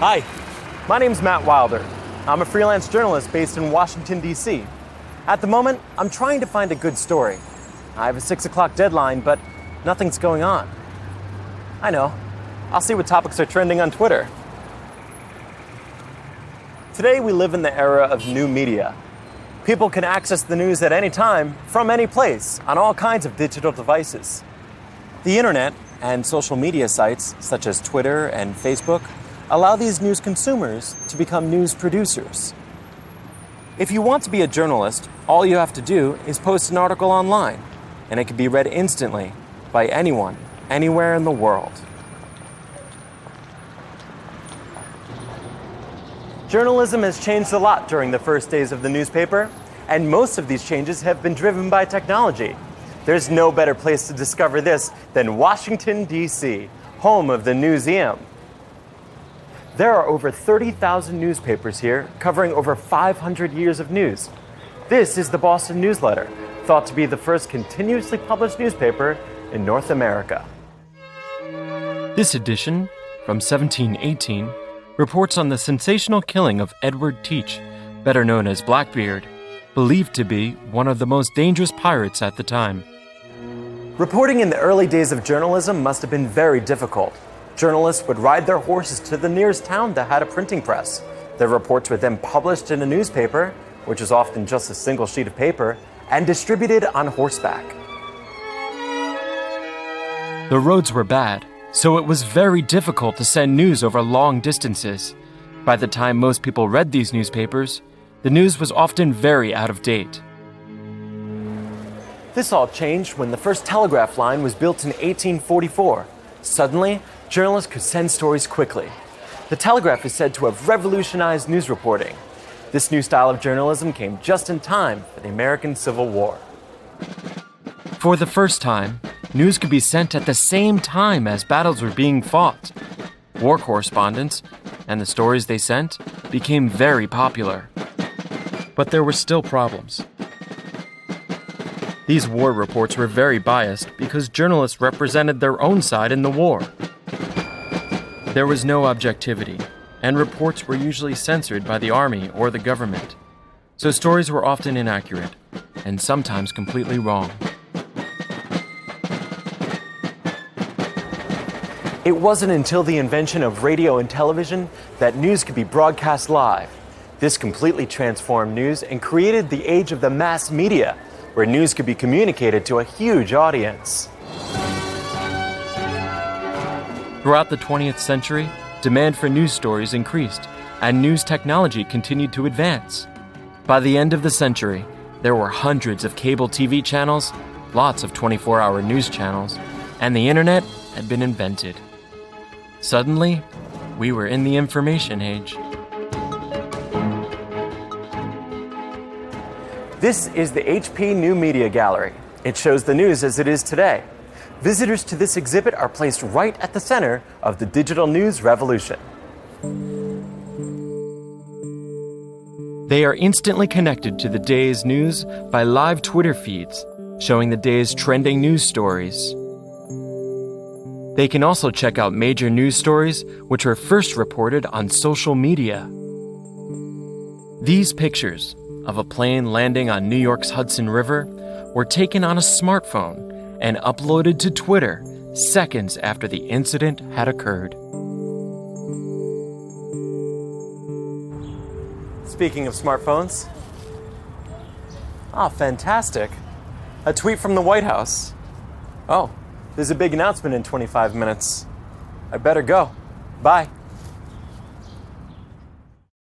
Hi, my name's Matt Wilder. I'm a freelance journalist based in Washington, D.C. At the moment, I'm trying to find a good story. I have a 6 o'clock deadline, but nothing's going on. I know. I'll see what topics are trending on Twitter. Today, we live in the era of new media. People can access the news at any time, from any place, on all kinds of digital devices. The internet and social media sites, such as Twitter and Facebook, allow these news consumers to become news producers. If you want to be a journalist, all you have to do is post an article online, and it can be read instantly by anyone, anywhere in the world. Journalism has changed a lot during the first days of the newspaper, and most of these changes have been driven by technology. There's no better place to discover this than Washington, D.C., home of the Newseum. There are over 30,000 newspapers here, covering over 500 years of news. This is the Boston Newsletter, thought to be the first continuously published newspaper in North America. This edition, from 1718, reports on the sensational killing of Edward Teach, better known as Blackbeard, believed to be one of the most dangerous pirates at the time. Reporting in the early days of journalism must have been very difficult. Journalists would ride their horses to the nearest town that had a printing press. Their reports were then published in a newspaper, which is often just a single sheet of paper, and distributed on horseback. The roads were bad, so it was very difficult to send news over long distances. By the time most people read these newspapers, the news was often very out of date. This all changed when the first telegraph line was built in 1844. Suddenly, journalists could send stories quickly. The telegraph is said to have revolutionized news reporting. This new style of journalism came just in time for the American Civil War. For the first time, news could be sent at the same time as battles were being fought. War correspondents, and the stories they sent, became very popular. But there were still problems. These war reports were very biased because journalists represented their own side in the war. There was no objectivity, and reports were usually censored by the army or the government, so stories were often inaccurate, and sometimes completely wrong. It wasn't until the invention of radio and television that news could be broadcast live. This completely transformed news and created the age of the mass media, where news could be communicated to a huge audience. Throughout the 20th century, demand for news stories increased, and news technology continued to advance. By the end of the century, there were hundreds of cable TV channels, lots of 24-hour news channels, and the internet had been invented. Suddenly, we were in the information age. This is the HP New Media Gallery. It shows the news as it is today. Visitors to this exhibit are placed right at the center of the digital news revolution. They are instantly connected to the day's news by live Twitter feeds, showing the day's trending news stories. They can also check out major news stories which were first reported on social media. These pictures of a plane landing on New York's Hudson River were taken on a smartphone and uploaded to Twitter seconds after the incident had occurred. Speaking of smartphones. Oh, fantastic. A tweet from the White House. Oh, there's a big announcement in 25 minutes. I better go. Bye.